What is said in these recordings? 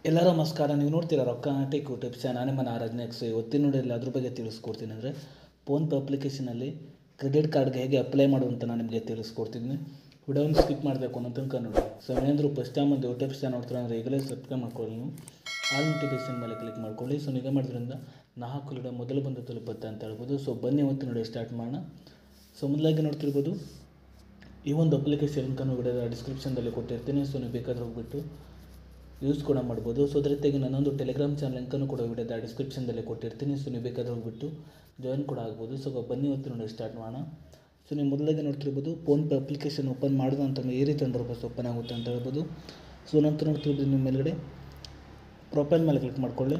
ಎಲ್ಲರೂ ನಮಸ್ಕಾರ. ನೀವು ನೋಡ್ತೀರಾ ರೊಕ್ಕ ಟೆಕ್ ಯೂಟ್ಯೂಬ್ ಚಾನಲ್. ನಾನು ನಿಮ್ಮ ನಾರಾಜ್ ನೆಕ್ಸ್ಟ್ ಇವತ್ತಿನ ನೋಡಿಲ್ಲ ಅದ್ರ ಬಗ್ಗೆ ತಿಳಿಸ್ಕೊಡ್ತೀನಿ. ಅಂದರೆ ಫೋನ್ಪೇ ಅಪ್ಲಿಕೇಶನಲ್ಲಿ ಕ್ರೆಡಿಟ್ ಕಾರ್ಡ್ಗೆ ಹೇಗೆ ಅಪ್ಲೈ ಮಾಡುವಂತ ನಾನು ನಿಮಗೆ ತಿಳಿಸ್ಕೊಡ್ತೀನಿ. ವಿಡಿಯೋನ ಸ್ಕಿಪ್ ಮಾಡಬೇಕು ಅನ್ನೋ ತನಕ ನೋಡಿ. ಸೊ ಏನಾದರೂ ಫಸ್ಟ್ ಟೈಮ್ ಒಂದು ಯೂಟ್ಯೂಬ್ ಚಾನಲ್ ನೋಡ್ತೀರಾ ಅಂದರೆ ಈಗಲೇ ಸಬ್ಸ್ಕ್ರೈಬ್ ಮಾಡ್ಕೊಳ್ಳಿ. ನೀವು ಆಲ್ ನೋಟಿಫಿಕೇಶನ್ ಮೇಲೆ ಕ್ಲಿಕ್ ಮಾಡ್ಕೊಳ್ಳಿ. ಸೊ ಈಗ ಮಾಡೋದ್ರಿಂದ ನಾ ಹಾಕೋ ವಿಡಿಯೋ ಮೊದಲು ಬಂದು ತಲುಪುತ್ತೆ ಅಂತ ಹೇಳ್ಬೋದು. ಸೊ ಬನ್ನಿ ಇವತ್ತು ನೋಡಿ ಸ್ಟಾರ್ಟ್ ಮಾಡೋಣ. ಸೊ ಮೊದಲಾಗಿ ನೋಡ್ತಿರ್ಬೋದು ಈ ಒಂದು ಅಪ್ಲಿಕೇಶನ್ ಲಿಂಕನ್ನು ವಿಡಿಯೋದ ಡಿಸ್ಕ್ರಿಪ್ಷನ್ದಲ್ಲಿ ಕೊಟ್ಟಿರ್ತೀನಿ. ಸೊ ನೀವು ಬೇಕಾದ್ರೆ ಹೋಗ್ಬಿಟ್ಟು ಯೂಸ್ ಕೂಡ ಮಾಡ್ಬೋದು. ಸೊ ಅದ್ರ ಜೊತೆಗೆ ನನ್ನೊಂದು ಟೆಲಿಗ್ರಾಮ್ ಚಾನಲ್ ಲಿಂಕನ್ನು ಕೂಡ ವಿಡಿಯೋದ ಡಿಸ್ಕ್ರಿಪ್ಷನ್ದಲ್ಲಿ ಕೊಟ್ಟಿರ್ತೀನಿ. ಸೊ ನೀವು ಬೇಕಾದ್ರೆ ಹೋಗ್ಬಿಟ್ಟು ಜಾಯಿನ್ ಕೂಡ ಆಗ್ಬೋದು. ಸೊ ಬನ್ನಿ ಇವತ್ತು ನೋಡಿ ಸ್ಟಾರ್ಟ್ ಮಾಡೋಣ. ಸೊ ನೀವು ಮೊದಲಾಗಿ ನೋಡ್ತಿರ್ಬೋದು ಫೋನ್ಪೇ ಅಪ್ಲಿಕೇಶನ್ ಓಪನ್ ಮಾಡಿದ ಅಂತ ಈ ರೀತಿ ಇಂಟರ್ಫೇಸ್ ಓಪನ್ ಆಗುತ್ತೆ ಅಂತ ಹೇಳ್ಬೋದು. ಸೊ ನಂತರ ನೋಡ್ತಿರ್ಬೋದು ನಿಮ್ಮ ಮೇಲ್ಗಡೆ ಪ್ರೊಫೈಲ್ ಮೇಲೆ ಕ್ಲಿಕ್ ಮಾಡ್ಕೊಳ್ಳಿ.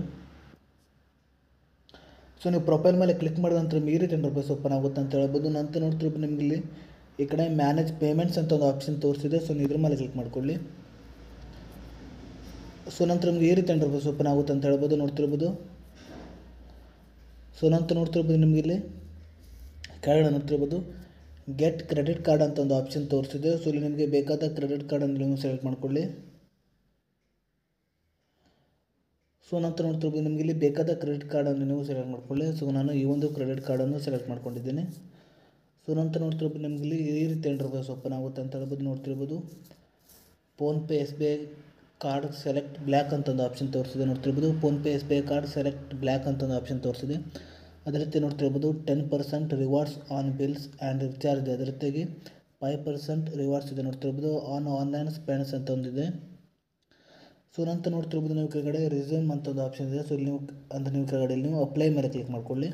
ಸೊ ನೀವು ಪ್ರೊಫೈಲ್ ಮೇಲೆ ಕ್ಲಿಕ್ ಮಾಡಿದ ನಂತರ ಈ ರೀತಿ ಇಂಟರ್ಫೇಸ್ ಓಪನ್ ಆಗುತ್ತೆ ಅಂತ ಹೇಳ್ಬೋದು. ನಂತರ ನೋಡ್ತಿರ್ಬೋದು ನಿಮಗೆ ಇಲ್ಲಿ ಈ ಕಡೆ ಮ್ಯಾನೇಜ್ ಪೇಮೆಂಟ್ಸ್ ಅಂತ ಒಂದು ಆಪ್ಷನ್ ತೋರಿಸಿದೆ. ಸೊ ನೀವು ಇದ್ರ ಮೇಲೆ ಕ್ಲಿಕ್ ಮಾಡ್ಕೊಳ್ಳಿ. ಸೊ ನಂತರ ನಿಮಗೆ ಈ ರೀತಿ ಇಂಟರ್ಫೇಸ್ ಓಪನ್ ಆಗುತ್ತೆ ಅಂತ ಹೇಳ್ಬೋದು, ನೋಡ್ತಿರ್ಬೋದು. ಸೊ ನಂತರ ನೋಡ್ತಿರ್ಬೋದು ನಿಮಗೆ ಇಲ್ಲಿ ಕೆಳಗಡೆ ನೋಡ್ತಿರ್ಬೋದು ಗೆಟ್ ಕ್ರೆಡಿಟ್ ಕಾರ್ಡ್ ಅಂತ ಒಂದು ಆಪ್ಷನ್ ತೋರಿಸಿದೆ. ಸೊ ಇಲ್ಲಿ ನಿಮಗೆ ಬೇಕಾದ ಕ್ರೆಡಿಟ್ ಕಾರ್ಡನ್ನು ನೀವು ಸೆಲೆಕ್ಟ್ ಮಾಡ್ಕೊಳ್ಳಿ. ಸೊ ನಂತರ ನೋಡ್ತಿರ್ಬೋದು ನಿಮಗೆ ಇಲ್ಲಿ ಬೇಕಾದ ಕ್ರೆಡಿಟ್ ಕಾರ್ಡನ್ನು ನೀವು ಸೆಲೆಕ್ಟ್ ಮಾಡ್ಕೊಳ್ಳಿ. ಸೊ ನಾನು ಈ ಒಂದು ಕ್ರೆಡಿಟ್ ಕಾರ್ಡನ್ನು ಸೆಲೆಕ್ಟ್ ಮಾಡ್ಕೊಂಡಿದ್ದೀನಿ. ಸೊ ನಂತರ ನೋಡ್ತಿರ್ಬೋದು ನಿಮಗೆ ಇಲ್ಲಿ ಈ ರೀತಿ ಇಂಟರ್ಫೇಸ್ ಓಪನ್ ಆಗುತ್ತೆ ಅಂತ ಹೇಳ್ಬೋದು, ನೋಡ್ತಿರ್ಬೋದು. PhonePe SBI card select black ಅಂತ ಒಂದು ಆಪ್ಷನ್ ತೋರಿಸಿದೆ, ನೋಡ್ತಿರ್ಬೋದು. PhonePe SBI card select black ಅಂತ ಒಂದು ಆಪ್ಷನ್ ತೋರಿಸಿದೆ. ಅದೇ ರೀತಿ ನೋಡ್ತಿರ್ಬೋದು 10% rewards on bills and recharge, ಅದೇ ರೀತಿಯಾಗಿ 5% ರಿವಾರ್ಡ್ಸ್ ಇದೆ, ನೋಡ್ತಿರ್ಬೋದು. ಆನ್ಲೈನ್ ಸ್ಪೆಂಡ್ಸ್ ಅಂತ ಒಂದಿದೆ. ಸೊ ನಂತರ ನೋಡ್ತಿರ್ಬೋದು ನೀವು ಕೆಳಗಡೆ ರಿಸ್ಯೂಮ್ ಅಂತ ಒಂದು ಆಪ್ಷನ್ ಇದೆ. ಸೊ ಇಲ್ಲಿ ನೀವು ಕೆಳಗಡೆ ನೀವು ಅಪ್ಲೈ ಮೇಲೆ ಕ್ಲಿಕ್ ಮಾಡ್ಕೊಳ್ಳಿ.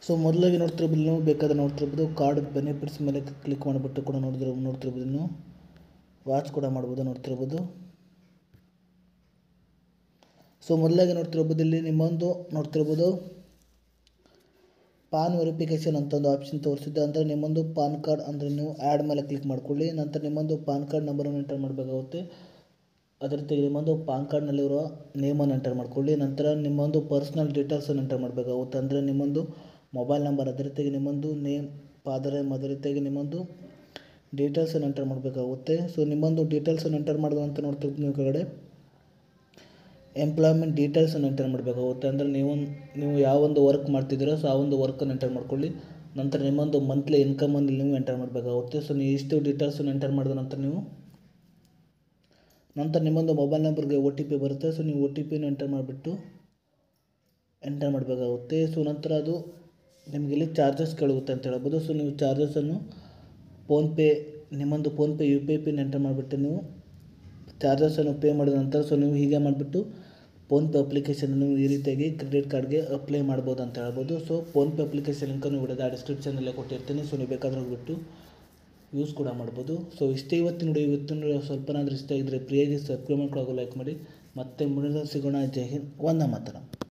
ಸೊ ಮೊದಲಾಗಿ ನೋಡ್ತಿರ್ಬೋದು ನೀವು ಬೇಕಾದ್ರೆ ನೋಡ್ತಿರ್ಬೋದು ಕಾರ್ಡ್ ಬೆನಿಫಿಟ್ಸ್ ಮೇಲೆ ಕ್ಲಿಕ್ ಮಾಡಿಬಿಟ್ಟು ಕೂಡ ನೋಡ್ತಿರ್ಬೋದು ನೀವು ವಾಚ್ ಕೂಡ ಮಾಡ್ಬೋದು, ನೋಡ್ತಿರ್ಬೋದು. ಸೊ ಮೊದಲಾಗಿ ನೋಡ್ತಿರ್ಬೋದು ಇಲ್ಲಿ ನಿಮ್ಮೊಂದು ನೋಡ್ತಿರ್ಬೋದು ಪಾನ್ ವೆರಿಫಿಕೇಷನ್ ಅಂತ ಒಂದು ಆಪ್ಷನ್ ತೋರಿಸಿದ್ದೆ. ಅಂದರೆ ನಿಮ್ಮೊಂದು ಪಾನ್ ಕಾರ್ಡ್ ಅಂದರೆ ನೀವು ಆ್ಯಡ್ ಮೇಲೆ ಕ್ಲಿಕ್ ಮಾಡ್ಕೊಳ್ಳಿ. ನಂತರ ನಿಮ್ಮೊಂದು ಪಾನ್ ಕಾರ್ಡ್ ನಂಬರನ್ನು ಎಂಟರ್ ಮಾಡಬೇಕಾಗುತ್ತೆ. ಅದೇ ರೀತಿ ನಿಮ್ಮೊಂದು ಪಾನ್ ಕಾರ್ಡ್ನಲ್ಲಿರುವ ನೇಮನ್ನು ಎಂಟರ್ ಮಾಡ್ಕೊಳ್ಳಿ. ನಂತರ ನಿಮ್ಮೊಂದು ಪರ್ಸ್ನಲ್ ಡೀಟೇಲ್ಸನ್ನು ಎಂಟರ್ ಮಾಡಬೇಕಾಗುತ್ತೆ. ಅಂದರೆ ನಿಮ್ಮೊಂದು ಮೊಬೈಲ್ ನಂಬರ್, ಅದೇ ರೀತಿಯಾಗಿ ನಿಮ್ಮೊಂದು ನೇಮ್, ಫಾದರ್ ನೇಮ್, ಅದೇ ರೀತಿಯಾಗಿ ನಿಮ್ಮೊಂದು ಡೀಟೇಲ್ಸನ್ನು ಎಂಟರ್ ಮಾಡಬೇಕಾಗುತ್ತೆ. ಸೊ ನಿಮ್ಮೊಂದು ಡೀಟೇಲ್ಸನ್ನು ಎಂಟರ್ ಮಾಡಿದ ನಂತರ ನೋಡ್ತಿರ್ಬೋದು ನೀವು ಕೆಳಗಡೆ ಎಂಪ್ಲಾಯ್ಮೆಂಟ್ ಡೀಟೇಲ್ಸನ್ನು ಎಂಟರ್ ಮಾಡಬೇಕಾಗುತ್ತೆ. ಅಂದರೆ ನೀವು ಯಾವ ಒಂದು ವರ್ಕ್ ಮಾಡ್ತಿದ್ದೀರೋ ಸೊ ಆ ಒಂದು ವರ್ಕನ್ನು ಎಂಟರ್ ಮಾಡ್ಕೊಳ್ಳಿ. ನಂತರ ನಿಮ್ಮೊಂದು ಮಂತ್ಲಿ ಇನ್ಕಮನ್ನು ನೀವು ಎಂಟರ್ ಮಾಡಬೇಕಾಗುತ್ತೆ. ಸೊ ನೀವು ಇಷ್ಟು ಡೀಟೇಲ್ಸನ್ನು ಎಂಟರ್ ಮಾಡಿದ ನಂತರ ನಿಮ್ಮೊಂದು ಮೊಬೈಲ್ ನಂಬರ್ಗೆ OTP ಬರುತ್ತೆ. ಸೊ ನೀವು OTPನ ಎಂಟರ್ ಮಾಡಬೇಕಾಗುತ್ತೆ. ಸೊ ನಂತರ ಅದು ನಿಮಗೆ ಇಲ್ಲಿ ಚಾರ್ಜಸ್ ಕೇಳುತ್ತೆ ಅಂತ ಹೇಳ್ಬೋದು. ಸೊ ನೀವು ಚಾರ್ಜಸನ್ನು ನಿಮ್ಮೊಂದು ಫೋನ್ಪೇ UPI ಪಿನ್ ಎಂಟರ್ ಮಾಡಿಬಿಟ್ಟು ನೀವು ಚಾರ್ಜಸನ್ನು ಪೇ ಮಾಡಿದ ನಂತರ ಸೊ ನೀವು ಹೀಗೆ ಮಾಡಿಬಿಟ್ಟು ಫೋನ್ಪೇ ಅಪ್ಲಿಕೇಶನ್ ನೀವು ಈ ರೀತಿಯಾಗಿ ಕ್ರೆಡಿಟ್ ಕಾರ್ಡ್ಗೆ ಅಪ್ಲೈ ಮಾಡ್ಬೋದು ಅಂತ ಹೇಳ್ಬೋದು. ಸೊ ಫೋನ್ಪೇ ಅಪ್ಲಿಕೇಶನ್ ಲಿಂಕನ್ನು ವಿಡಿಯೋದ ಡಿಸ್ಕ್ರಿಪ್ಷನಲ್ಲೇ ಕೊಟ್ಟಿರ್ತೀನಿ. ಸೊ ನೀವು ಬೇಕಾದ್ರೆ ಹೋಗ್ಬಿಟ್ಟು ಯೂಸ್ ಕೂಡ ಮಾಡ್ಬೋದು. ಸೊ ಇಷ್ಟೇ ಇವತ್ತಿನ ವಿಡಿಯೋ ಸ್ವಲ್ಪನಾದರೂ ಇಷ್ಟ ಇದ್ದರೆ ಪ್ರಿಯಾಗಿ ಸಬ್ಸ್ಕ್ರೈಬ್ ಮಾಡ್ಕೊಳ್ಳೋ ಲೈಕ್ ಮಾಡಿ. ಮತ್ತೆ ಮುಂದಿನ ಸಿಗೋಣ. ಜೈ ಹಿಂದ್, ವಂದೇ ಮಾತರಂ.